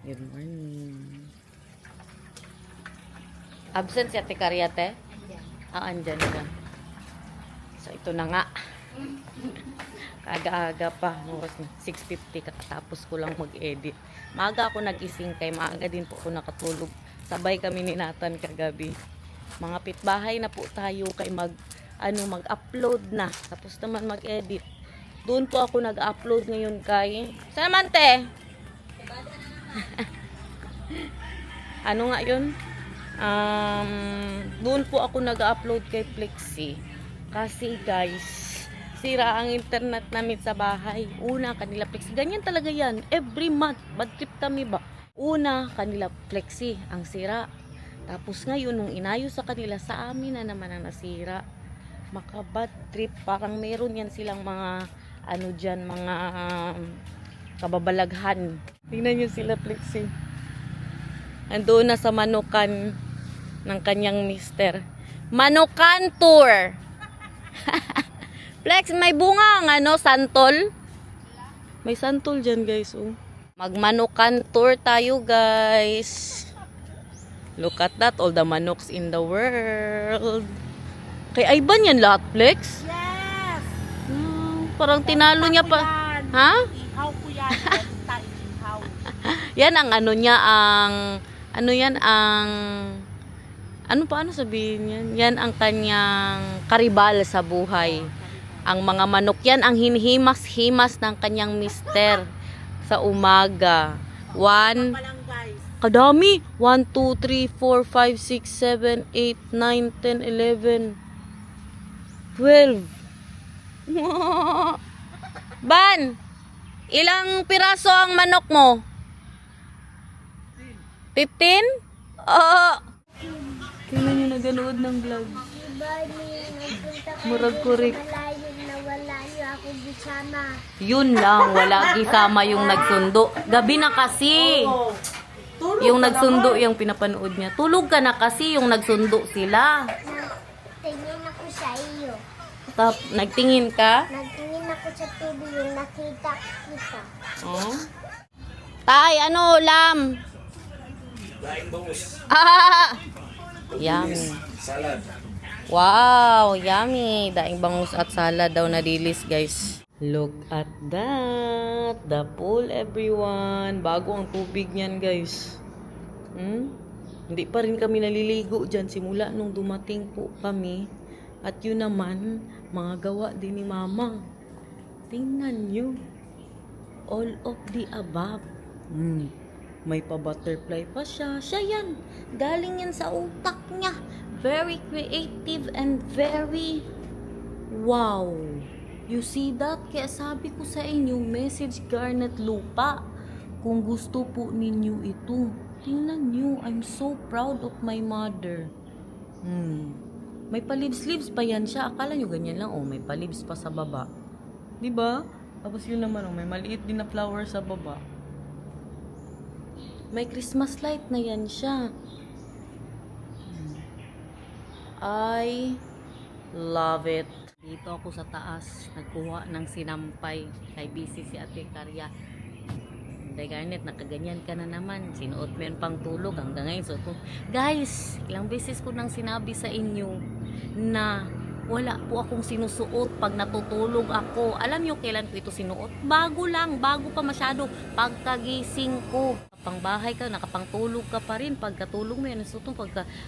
Good morning. Absent si Ate Karyate? Ah, andyan siya. So, ito na nga. Aga-aga pa. Oras na 6:50. Kakatapos ko lang mag-edit. Maaga ako nagising kay maaga din po ako nakatulog. Sabay kami ni Nathan kagabi. Mga pitbahay na po tayo kay mag-upload na. Tapos naman mag-edit. Doon po ako nag-upload ngayon kay... Saan naman, te? Ano nga yun? Doon po ako nag-upload kay Plexi. Kasi guys, sira ang internet namin sa bahay. Una, kanila Plexi. Ganyan talaga yan. Every month. Bad trip kami ba? Una, kanila Plexi ang sira. Tapos ngayon, nung inayos sa kanila, sa amin na naman ang nasira. Maka-bad trip. Parang meron yan silang mga ano dyan, mga kababalaghan. Tingnan nyo sila Plexi. Andoon na sa Manukan ng kanyang mister. Manukan tour. Flex, may bunga ang santol. May santol dyan guys. Oh. Magmanukan tour tayo guys. Look at that, all the manuks in the world. Kay Ivan yan lahat, Flex? Yes! Parang tinalo niya pa. Ha? Ihaw ko yan. Ihaw. Yan ang ano niya, ano sabihin yan? Yan ang kanyang karibal sa buhay. Ang mga manok yan, ang hinhimas-himas ng kanyang mister sa umaga. Kadami. 1, 2, 3, 4, 5, 6, 7, 8, 9, 10, 11, 12. Ban, ilang piraso ang manok mo? 15? Oo. Tingnan nyo naganood ng vlog. Murag kurik. Yun lang, wala gisama yung nagsundo. Gabi na kasi. Yung nagsundo yung pinapanood niya. Tulog ka na kasi yung nagsundo sila. Nagtingin ako sa iyo. Nagtingin ka? Nagtingin ako sa TV yung nakita kita. Oh. Tay, lam? Daing bangus. Yummy. Salad. Wow, yummy. Daing bangus at salad daw na dilis, guys. Look at that. The pool, everyone. Bago ang tubig niyan, guys. Hindi pa rin kami naliligo dyan simula nung dumating po kami. At yun naman, mga gawa din ni Mama. Tingnan nyo. All of the above. May pa-butterfly pa siya. Siya yan. Galing yan sa utak niya. Very creative and very wow. You see that? Kaya sabi ko sa inyo, message Garnet Lupa. Kung gusto po ninyo ito. Tingnan nyo. I'm so proud of my mother. May palibs-libs pa yan siya. Akala nyo ganyan lang. Oh, may palibs pa sa baba. Diba? Tapos yun naman, may maliit din na flower sa baba. May Christmas light na yan siya. I love it. Dito ako sa taas, nagkuha ng sinampay. Kay busy si Ate Karya. Hindi Garnet, nakaganyan ka na naman. Sinuot mo yun pang tulog hanggang ngayon. So, guys, ilang beses ko nang sinabi sa inyo na wala po akong sinusuot pag natutulog ako. Alam nyo kailan ko ito sinuot? Bago pa masyado. Pagkagising ko. Pangbahay ka, nakapangtulog ka pa rin. Pagkatulog mo yan,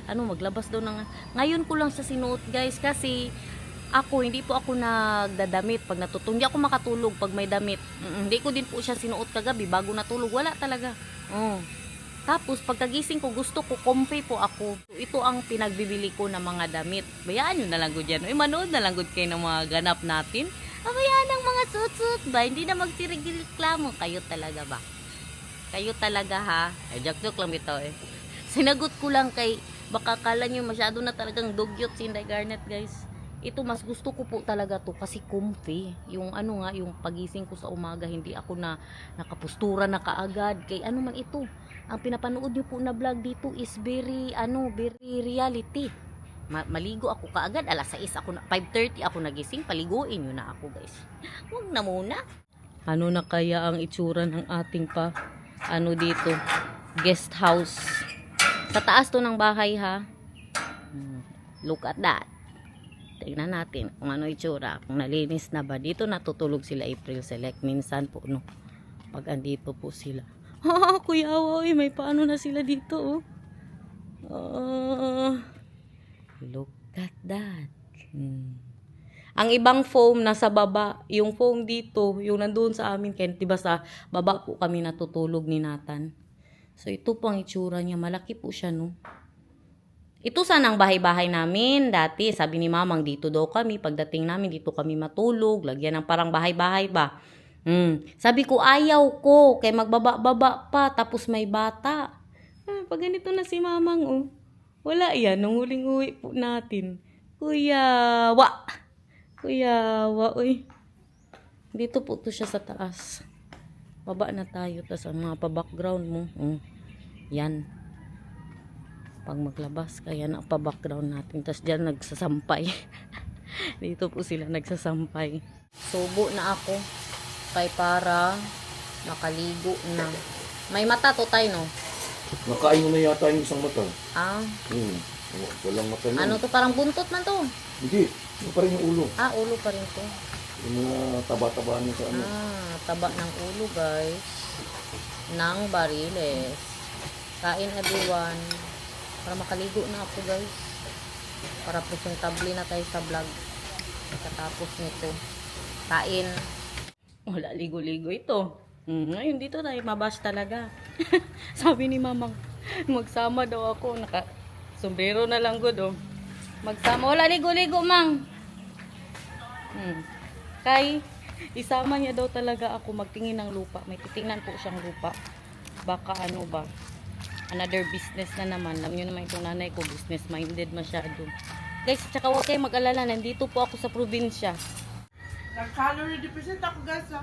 maglabas daw ng... Ngayon ko lang sa sinuot guys kasi ako, hindi po ako nagdadamit pag natutulog. Hindi ako makatulog pag may damit. Hindi ko din po siya sinuot kagabi bago natulog. Wala talaga. Tapos, pagkagising ko, gusto ko, comfy po ako. Ito ang pinagbibili ko ng mga damit. Bayaan nyo na lang ko dyan. Manood na lang ko kayo ng mga ganap natin. Bayaan ang mga suit-suit ba? Hindi na magsireklamo. Kayo talaga ba? Kayo talaga ha? Ay, joke-joke lang bitaw eh. Sinagot ko lang kay, baka kala nyo masyado na talagang dugyot si Inday Garnet guys. Ito mas gusto ko po talaga to kasi comfy. Yung yung pagising ko sa umaga, hindi ako na nakapustura na kaagad. Kay ano man ito. Ang pinapanood nyo po na vlog dito is very reality. Maligo ako kaagad. Alas 6 ako na, 5:30 ako nagising. Paliguin nyo na ako guys. Huwag na muna. Ano na kaya ang itsura ng ating dito? guest house. Sa taas to ng bahay ha. Look at that. Tignan natin kung ano itsura. Kung nalinis na ba. Dito natutulog sila April Select. Minsan po no. Pag andito po sila. Ha, Kuya Awoy, may paano na sila dito oh. Look at that. Ang ibang foam nasa baba. Yung foam dito, yung nandun sa amin. Kaya diba sa baba po kami natutulog ni Nathan. So ito po ang itsura niya. Malaki po siya no. Ito sanang bahay-bahay namin. Dati, sabi ni Mamang, dito daw kami. Pagdating namin, dito kami matulog. Lagyan ng parang bahay-bahay ba. Sabi ko, ayaw ko. Kaya magbaba-baba pa. Tapos may bata. Pag ganito na si Mamang, oh. Wala yan. Nung huling-uwi po natin. Kuya, wa. Uy. Dito po to siya sa taas. Baba na tayo. Tapos ang mga pa-background mo. Yan. Pag maglabas, kaya na pa-background natin. Tapos dyan nagsasampay. Dito po sila nagsasampay. Subo na ako. Kaya para makaligo na. May mata to tayo, no? Nakain mo na yata yung isang mata. Walang mata na. Ano to? Parang buntot man to. Hindi. Ito pa rin yung ulo. Ulo pa rin to. Yung mga taba-taba niya sa ano. Taba ng ulo, guys. Nang bariles. Kain everyone. Para makaligo na ako, guys. Para presentable na tayo sa vlog. Katapos nito. Kain. Wala ligo-ligo ito. Ngayon dito tayo mabash talaga. Sabi ni Mamang, magsama daw ako. Sombrero na lang good, oh. Magsama. Wala ligo-ligo, Mang. Kay, isama niya daw talaga ako magtingin ng lupa. May titingnan po siyang lupa. Baka ano ba. Another business na naman. Alam nyo naman itong nanay ko, business minded masyado. Guys, tsaka huwag kayo mag-alala. Nandito po ako sa probinsya. Nag-calorie deficit ako, guys, ha?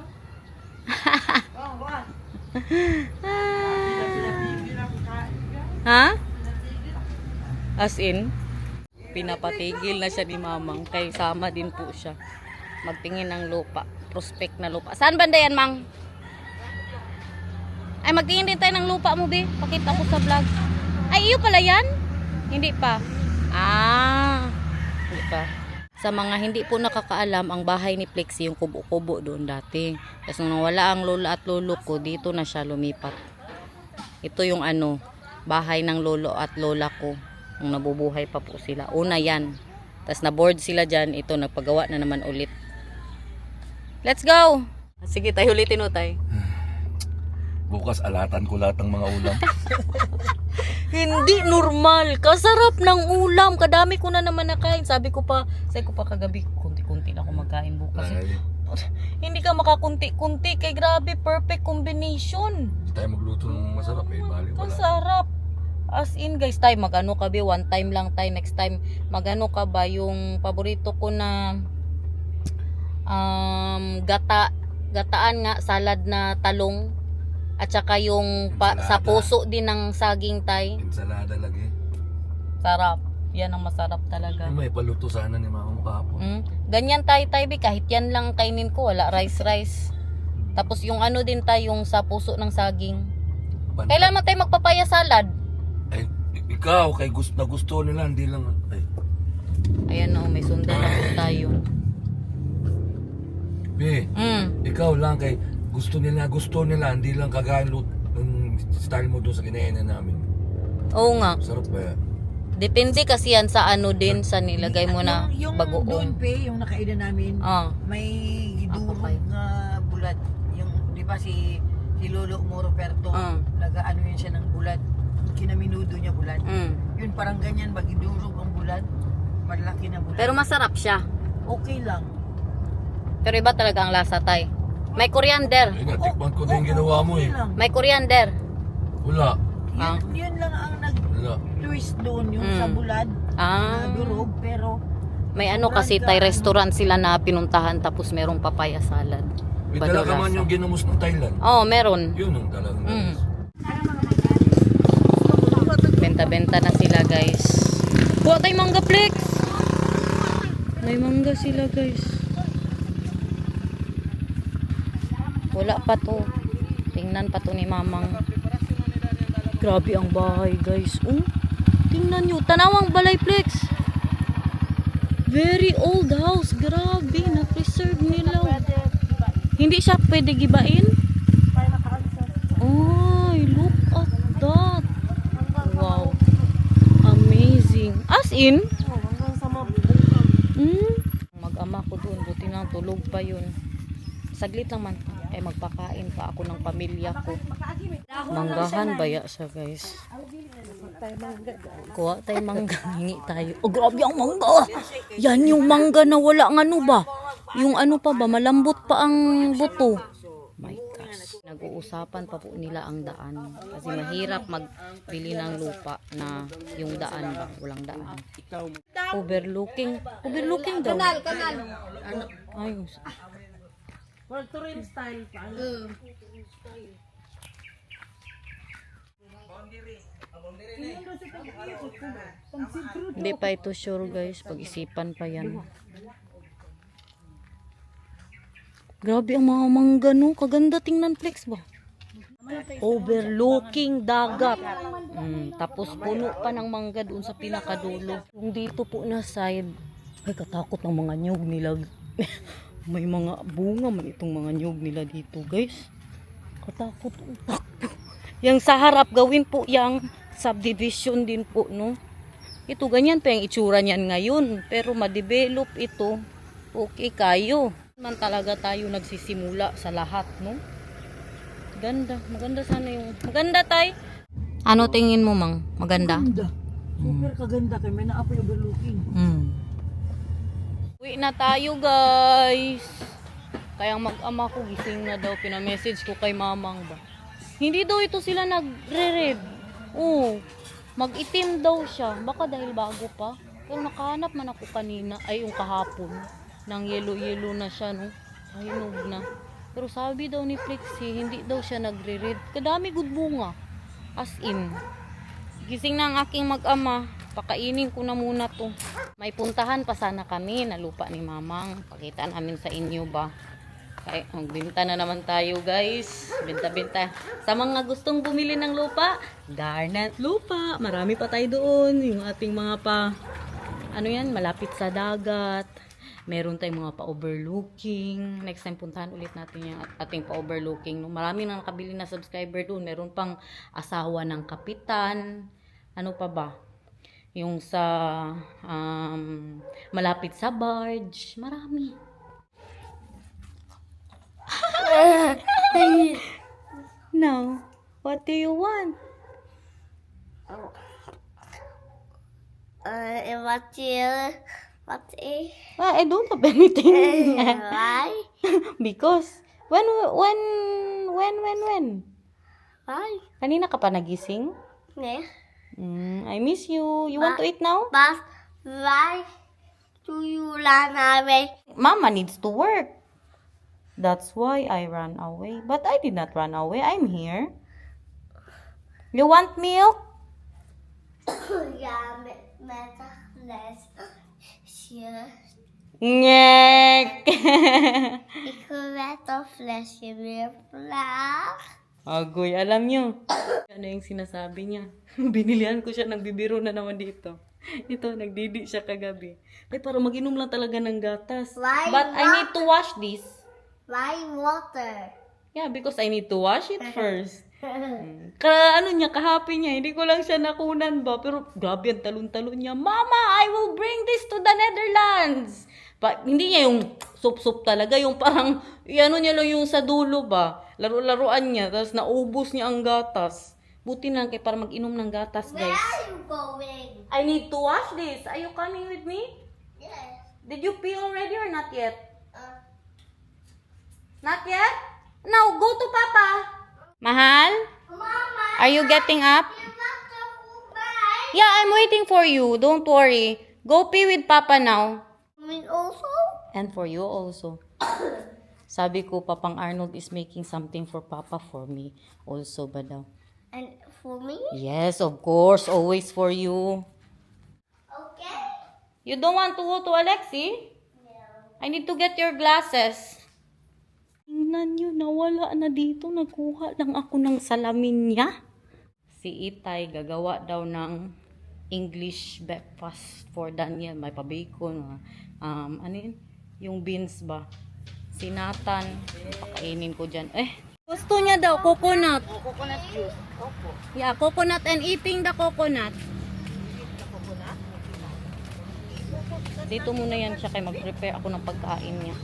Ha? As in? Pinapatigil na siya ni Mamang. Kaya sama din po siya. Magtingin ng lupa. Prospect na lupa. Saan banda yan, Mang? Ay, magtingin din tayo ng lupa mo, be. Pakita ko sa vlog. Ay, iyo pala yan? Hindi pa. Hindi pa. Sa mga hindi po nakakaalam, ang bahay ni Plexi, yung kubo-kubo doon dati. Tapos nung nawala ang lola at lolo ko, dito na siya lumipat. Ito yung bahay ng lolo at lola ko. Nung nabubuhay pa po sila. Una yan. Tapos na-board sila dyan. Ito, nagpagawa na naman ulit. Let's go! Sige, tayo ulitin o tayo. Bukas alatan ko lahat ng mga ulam. Hindi normal. Kasarap ng ulam. Kadami ko na naman nakain. Sabi ko pa kagabi, kunti-kunti na ako magkain bukas. Hindi ka makakunti-kunti. Kay grabe, perfect combination. Hindi tayo magluto ng masarap eh. Bali, wala. Kasarap. As in guys, tayo magano ka ba? One time lang tayo. Next time, magano ka ba? Yung paborito ko na gataan nga, salad na talong. At saka yung sa puso din ng saging tay. Ensalada lagi. Sarap. Yan ang masarap talaga. May paluto sana ni Mama kahapon. Ganyan tay kahit yan lang kainin ko, wala rice. Tapos yung din tay, yung sa puso ng saging. Kailan mo tayo magpapaya salad? Ay, ikaw, kay gusto nila, hindi lang. Ay. Ayan o, may sundan na po tayo. Be, ikaw lang kay gusto nila, hindi lang kagaya ng style mo doon sa kinainan namin. Oo nga. Sarap ba yan? Depende kasi yan sa din sa nilagay mo na yung bagoong. doon, pe, yung nakainan namin, may durog na bulat. Yung, di ba si Lolo Moroperto, nag-ano yun siya ng bulat. Kinaminudo niya bulat. Yun, parang ganyan, magidurog ang bulat. Malaki na bulat. Pero masarap siya. Okay lang. Pero iba talaga ang lasa tay. May coriander. Ay, natikman ko din ginawa mo eh. May coriander. Wala. Yun lang ang nag-twist doon, yung sa bulad. Durog, pero may kasi tay restaurant sila na pinuntahan tapos merong papaya salad. May talaga man yung ginamos ng Thailand. Meron. Yun ang talagang Benta-benta na sila guys. Buwa tayo mangga flex. May mangga sila guys. Wala pa to. Tingnan pa to ni Mamang. Grabe ang bahay, guys. Oh, tingnan nyo. Tanawang balay flex. Very old house. Grabe, na-preserve nila. Hindi siya pwede gibain? Ay, look at that. Wow. Amazing. As in? Mag-ama ko doon. Buti na tulog pa yun. Saglit lang man. Ay magpakain pa ako ng pamilya ko. Manggahan baya siya, guys. Kuha tayo mangga. Hingi tayo. Oh, grabe ang mangga. Yan yung mangga na wala ng ano ba? Yung ano pa ba? Malambot pa ang buto. My gosh. Nag-uusapan pa po nila ang daan. Kasi mahirap magbili ng lupa na yung daan ba? Walang daan. Overlooking. Overlooking daw. Kanal. Ayos. World touring style pa. Hindi pa ito sure, guys. Pag-isipan pa yan. Grabe ang mga mangga, no? Kaganda tingnan, flex ba? Overlooking dagat. Tapos puno pa ng mangga doon sa pinakadulo. Yung dito po na side, ay katakot ng mga nyug nila. May mga bunga man itong mga nyug nila dito, guys. Katakot. Yang sa harap gawin po yung subdivision din po, no? Ito ganyan pa yung itsura niyan ngayon, pero ma-develop ito. Okay kayo. Man talaga tayo nagsisimula sa lahat, no? Ganda, maganda sana yung maganda tay. Ano tingin mo, Mang? Maganda? Ganda. Super kaganda kay may naapoy overlooking. Uwi na tayo, guys. Kaya mag-ama ko gising na daw, pina-message ko kay Mamang ba. Hindi daw ito sila nagre-red. Oo. Mag-itim daw siya. Baka dahil bago pa. Pero nakahanap man ako kanina, ay yung kahapon. Nang yellow-yellow na siya, no? Hinog na. Pero sabi daw ni Flexie, hindi daw siya nagre-red. Kadami good bunga. As in. Gising na ang aking mag-ama. Pakainin ko na muna to. May puntahan pa sana kami na lupa ni Mamang. Pakita namin sa inyo ba. Kaya magbenta na naman tayo, guys. Benta-benta. Sa mga gustong bumili ng lupa, Garnet Lupa. Marami pa tayo doon. Yung ating mga ano yan, malapit sa dagat. Meron tayong mga pa-overlooking. Next time puntahan ulit natin yung ating pa-overlooking. Marami na nakabili na subscriber doon. Meron pang asawa ng kapitan. Ano pa ba? Yung sa malapit sa barge. Marami. Now, what do you want? I don't have anything. Why? Because when? Why? Kanina ka pa nagising? Yeah. I miss you. You want to eat now? But why do you run away? Mama needs to work. That's why I ran away. But I did not run away. I'm here. You want milk? Yeah, let's share. Ngek! Ikaw flash yung flash. Agoy, alam nyo. Ano yung sinasabi niya? Binilihan ko siya, nagbibiro na naman dito. Ito, nagdidi siya kagabi. Ay, para mag-inom lang talaga ng gatas. Why But I need to wash this. Why water? Yeah, because I need to wash it first. Ano niya, kahapi niya. Hindi ko lang siya nakunan ba. Pero grabe ang talon-talon niya. Mama, I will bring this to the Netherlands. Hindi niya yung sup-sup talaga. Yung parang, ano niya lang yung sa dulo ba. Laro-laruan niya. Tapos naubos niya ang gatas. Buti na kay para mag-inom ng gatas, Where guys. are you going? I need to wash this. Are you coming with me? Yes. Did you pee already or not yet? Not yet? Now, go to Papa. Mahal? Mama, Are you getting up? you got the food bag? Yeah, I'm waiting for you. Don't worry. Go pee with Papa now. Me also? And for you also. Sabi ko, Papang Arnold is making something for Papa for me also ba daw? And for me? Yes, of course. Always for you. Okay. You don't want to go to Alexi? No. I need to get your glasses. Tingnan nyo, nawala na dito. Nagkuha lang ako ng salamin niya. si Itay gagawa daw ng English breakfast for Daniel. May pa-bacon, ano yun? Yung beans ba? Si Nathan, pakainin ko dyan. Gusto niya daw, coconut. Coconut juice. Opo. Yeah, coconut and eating the coconut. Dito muna yan siya kay mag-prepare ako ng pagkain niya.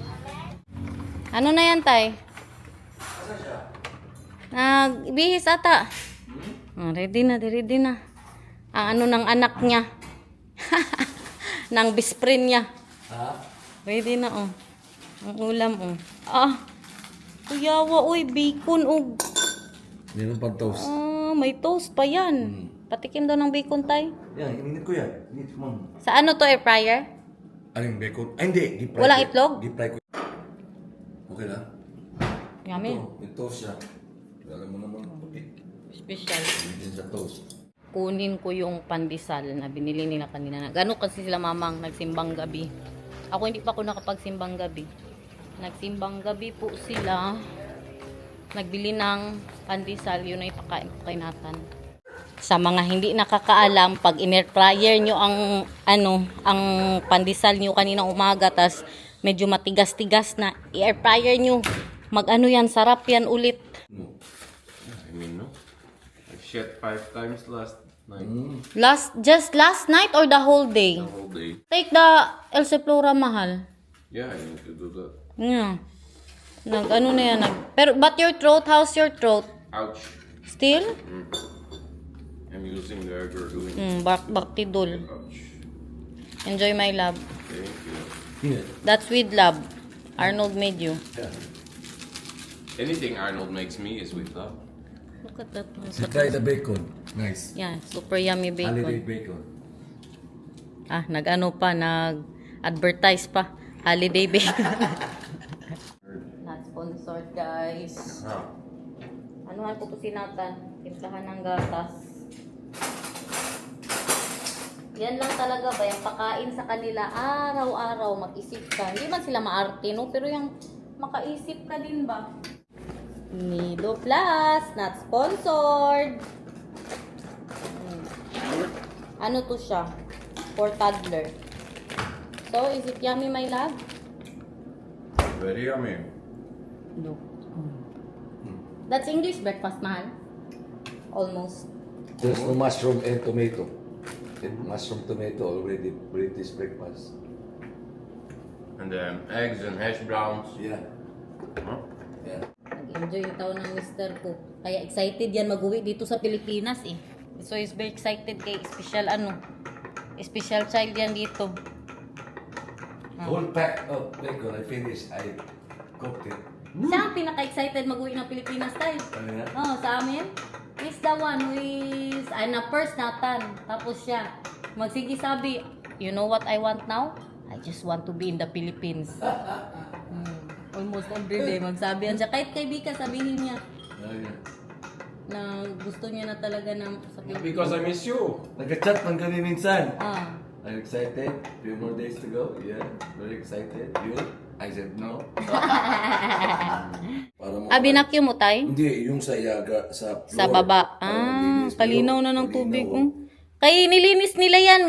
Ano na yan, Tay? Nagbihis ata. Ready na. Ang ano ng anak niya. Ng best friend niya. Ready na, oh. Ang ulam, oh. Kuyawa, uy, bacon, oh. Meron pang toast. May toast pa yan. Patikim daw ng bacon, Tay. Yan, ininit ko yan. Ininit ko, ma'am. Sa ano to, air fryer? Aling bacon? Ay, hindi. Deep fry Walang ko. itlog? Deep fry ko. Okay lang? Yummy. Ito, may toast siya. Alam mo naman, puti. Special. Hindi sa toast. Kunin ko yung pandesal na binili nila kanina. Gano'n kasi sila mamang nagsimbang gabi. Ako hindi pa ako nakapagsimbang gabi. Nagsimbang gabi po sila. Nagbili ng pandesal. Yun ay ipakain ko kay Nathan. Sa mga hindi nakakaalam, pag in-air fryer nyo ang pandesal nyo kanina umaga, tas medyo matigas-tigas na, i-air fryer nyo. Mag-ano yan, sarap yan ulit. No. I mean, no. I shit 5 times last night. Just last night or the whole day? The whole day. Take the Elsiflora, mahal. Yeah, I need to do that. Yeah. Ano na yan. But your throat, how's your throat? Ouch. Still? I'm using the Ergodoon. Bactidol. Ouch. Enjoy my love. Thank you. Yeah. That's with love. Arnold made you. Yeah. Anything Arnold makes me is with love. Look at that. So try the bacon. Nice. Yeah, super yummy Holiday bacon. bacon. Nag-advertise pa. Holiday bacon. Not sponsored, guys. Anuhan ko si Nathan. Timplahan ng gatas. Yan lang talaga ba, yung pakain sa kanila, araw-araw, mag-isip ka. Hindi man sila maarte, no? Pero yung makaisip ka din ba? Nido Plus, not sponsored. Ano to siya? For toddler. So, is it yummy, my love? Very yummy. No. That's English breakfast, mahal. Almost. There's no mushroom and tomato. Mushroom tomato already British breakfast. And then eggs and hash browns. Yeah. Huh? Yeah. Nag-enjoy yung taon ng mister ko. Kaya excited yan mag-uwi dito sa Pilipinas eh. So he's very excited kay special child yan dito. Whole pack of bacon I finished. I cooked it. Siya ang pinaka-excited mag-uwi ng Pilipinas tayo. Ano yan? Sa amin. He's the one who is, first Nathan. Tapos siya, magsige sabi, you know what I want now? I just want to be in the Philippines. Almost every day, magsabi yan siya. Kahit kay Bika, sabihin niya Oh, yeah. na gusto niya na talaga na sa Pilipinas. Because I miss you. Nag-chat man kami minsan. Ah. I'm excited. Few more days to go. Yeah. Very excited. You? I said no. Para mo. Binakyo mo, tay? Hindi, yung sa yaga, sa floor. Sa baba. Linis. Kalinaw na ng Kalinaw. tubig. Kaya nilinis nila yan.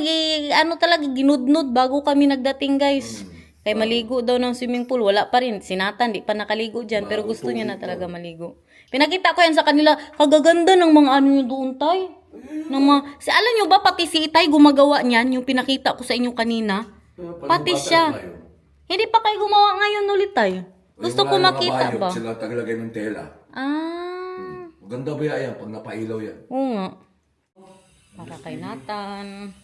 Talaga, ginudnud bago kami nagdating, guys. Kaya maligo daw ng swimming pool. Wala pa rin. Sinatan, di pa nakaligo dyan. Pero gusto niya na talaga maligo. Pinakita ko yan sa kanila. Kagaganda ng mga ano yung doon, tay. Alam nyo ba, pati si Itay gumagawa niyan. Yung pinakita ko sa inyo kanina. Pati siya. Hindi pa kayo gumawa ngayon ulit, tay. Gusto ko makita ba? Sila tagalagay ng tela. Maganda ba yan pag napailaw yan? Oo nga. Para kay Nathan.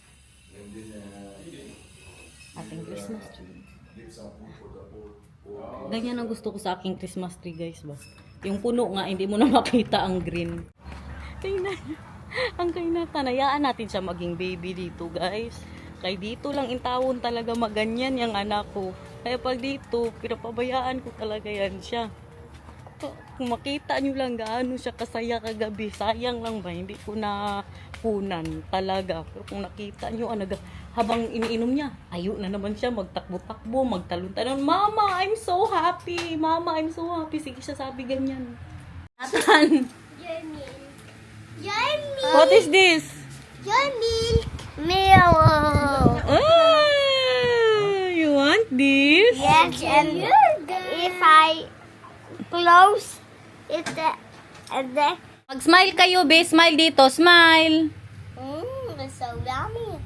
Ating Christmas tree. Ganyan ang gusto ko sa aking Christmas tree, guys, ba? Yung puno nga, hindi mo na makita ang green. Tingnan. Ang kay Nathan, hayaan natin siya maging baby dito, guys. Kaya dito lang intawon talaga maganyan yung anak ko. Kaya pag dito, pinapabayaan ko talaga yan siya. Kung makita nyo lang gaano siya kasaya kagabi, sayang lang ba, hindi ko na punan talaga. Pero kung nakita nyo, habang iniinom niya, ayo na naman siya, magtakbo-takbo, magtalon-talon. Mama, I'm so happy! Mama, I'm so happy! Sige siya sabi ganyan. Nathan! Yummy. What is this? Yummy. Milk. Oh, you want this? Yes, and if I close it, and then Mag-smile kayo, be. Smile dito. Smile. it's so yummy.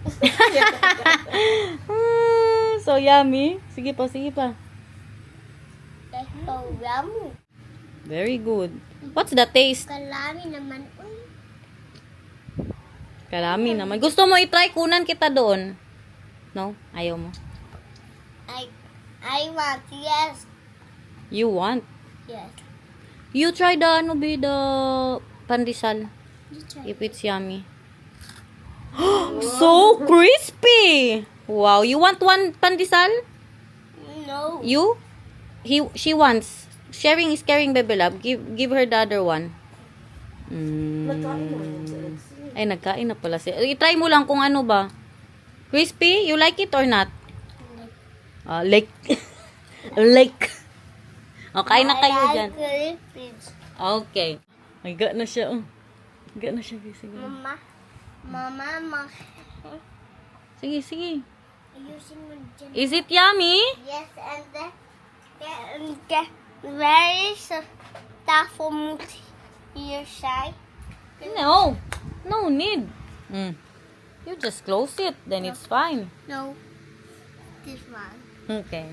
So yummy. Sige pa, sige pa. It's so yummy. Very good. What's the taste? Kalami naman. Karami naman. Gusto mo i-try? Kunan kita doon. No? Ayaw mo. I want, yes. You want? Yes. You try the, ano be, the pandesal. You try. If it's yummy. So crispy! Wow. You want one pandesal? No. You? She wants. Sharing is caring, baby love. Give her the other one. Ay, nagkain na pala siya. I-try mo lang kung ano ba. Crispy? You like it or not? Like. Like. O, kain na kayo dyan. Okay. Ay, ga na siya. Oh. Ga na siya. Sige. Mama, Sige, sige. ayusin mo dyan. Is it yummy? Yes, and where is the from your side? No. No need. You just close it. Then it's fine. No, this one. Okay.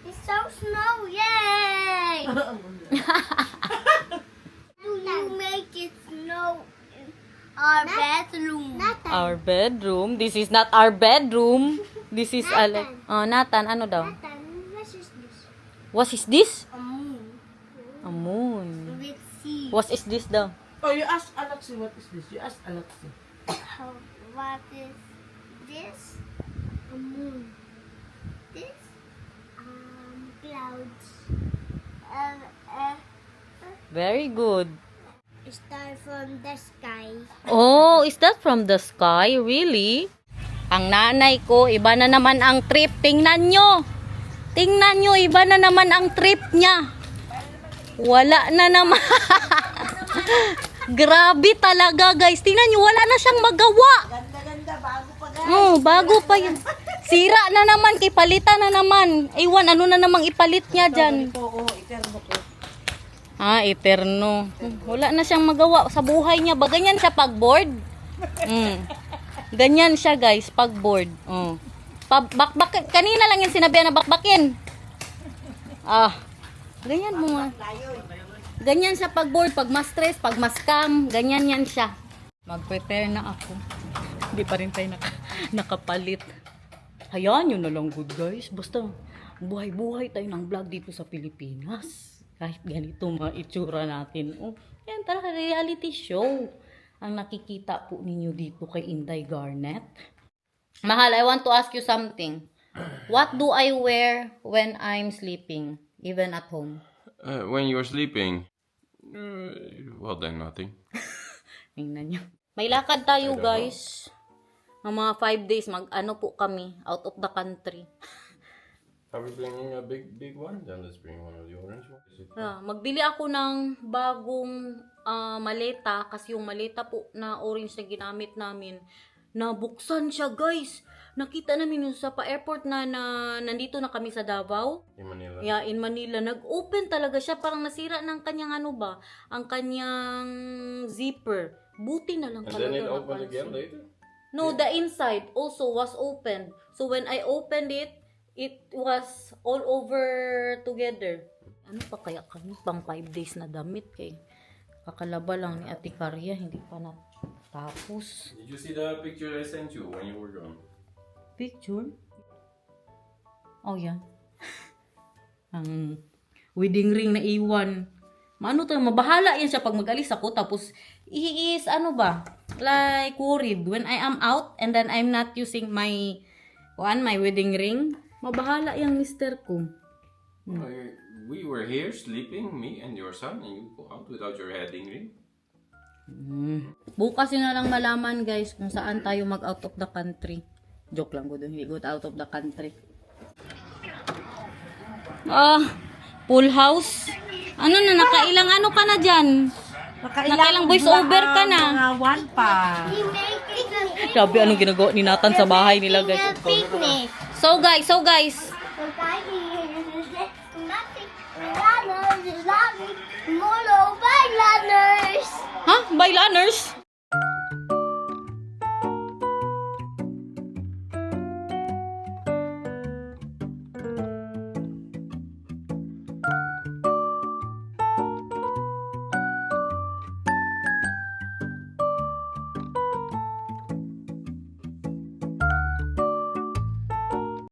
It's so snow, yay! You make it snow in our bedroom. Our bedroom. This is not our bedroom. This is Nathan. Nathan, ano daw? What is this? What is this? A moon A moon. with sea. What is this daw? Oh, you ask Alexi what is this? You ask Alexi. What is this? A moon. This? Clouds. Very good. Star from the sky. Oh, is that from the sky? Really? Ang nanay ko, iba na naman ang trip. Tingnan nyo. Tingnan nyo, iba na naman ang trip niya. Wala na naman. Grabe talaga, guys. Tingnan nyo, wala na siyang magawa. Ganda-ganda, bago pa guys. Oh, bago pa yun. Sira na naman, kipalitan na naman. Iwan, ano na namang ipalit niya dyan. Oo, iterno ko. Eterno. Wala na siyang magawa sa buhay niya. Ba, ganyan siya pag bored? Ganyan siya, guys, pag bored. Bakbak, kanina lang yung sinabihan na bakbakin. Ganyan mo nga. Ganyan siya pag bored, pag ma-stress, pag ma-scam. Ganyan yan siya. Mag-prepare na ako. Hindi pa rin tayo nakapalit. Hayaan nyo na lang, good guys. Basta, buhay-buhay tayo ng vlog dito sa Pilipinas. Kahit ganito mga itsura natin. Yan talaga reality show ang nakikita po ninyo dito kay Inday Garnet. Mahal, I want to ask you something. What do I wear when I'm sleeping, even at home? When you're sleeping, well then nothing. Tingnan nyo. May lakad tayo, guys. Ang mga 5 days, mag-ano po kami, out of the country. Are we bringing a big one? Then let's bring one of the orange ones. Magbili ako ng bagong maleta kasi yung maleta po na orange na ginamit namin, nabuksan siya, guys. Nakita namin yung sa pa-airport na nandito na kami sa Davao. In Manila. Yeah, in Manila. Nag-open talaga siya. Parang nasira ng kanyang ano ba? Ang kanyang zipper. Buti na lang And talaga. then it opened napansin. again later? No, the inside also was opened. So when I opened it, it was all over together. Ano pa kaya kami? Pang 5 days na damit kay kakalaba lang ni Ate Karya. Hindi pa natapos. Did you see the picture I sent you when you were gone? Picture? Oh, yan. Ang wedding ring na iwan. Ano to? Mabahala yan siya pag mag-alis ako. Tapos, he is, ano ba? Like, worried. When I am out and then I'm not using my wedding ring, mabahala yung mister ko. We were here sleeping, me and your son, and you go out without your wedding ring? Bukas yun na lang malaman, guys, kung saan tayo mag-out of the country. Joke lang ko doon, hindi go out of the country. Full house. Ano na, nakailang ano ka na dyan? Nakailang voice over ka na. Mga 1 pa. He make it a Grabe, anong ginagawa ni Nathan sa bahay nila, guys. picnic. So guys, So guys, nothing. Runners, loving, molo, by runners. ha? Bailaners?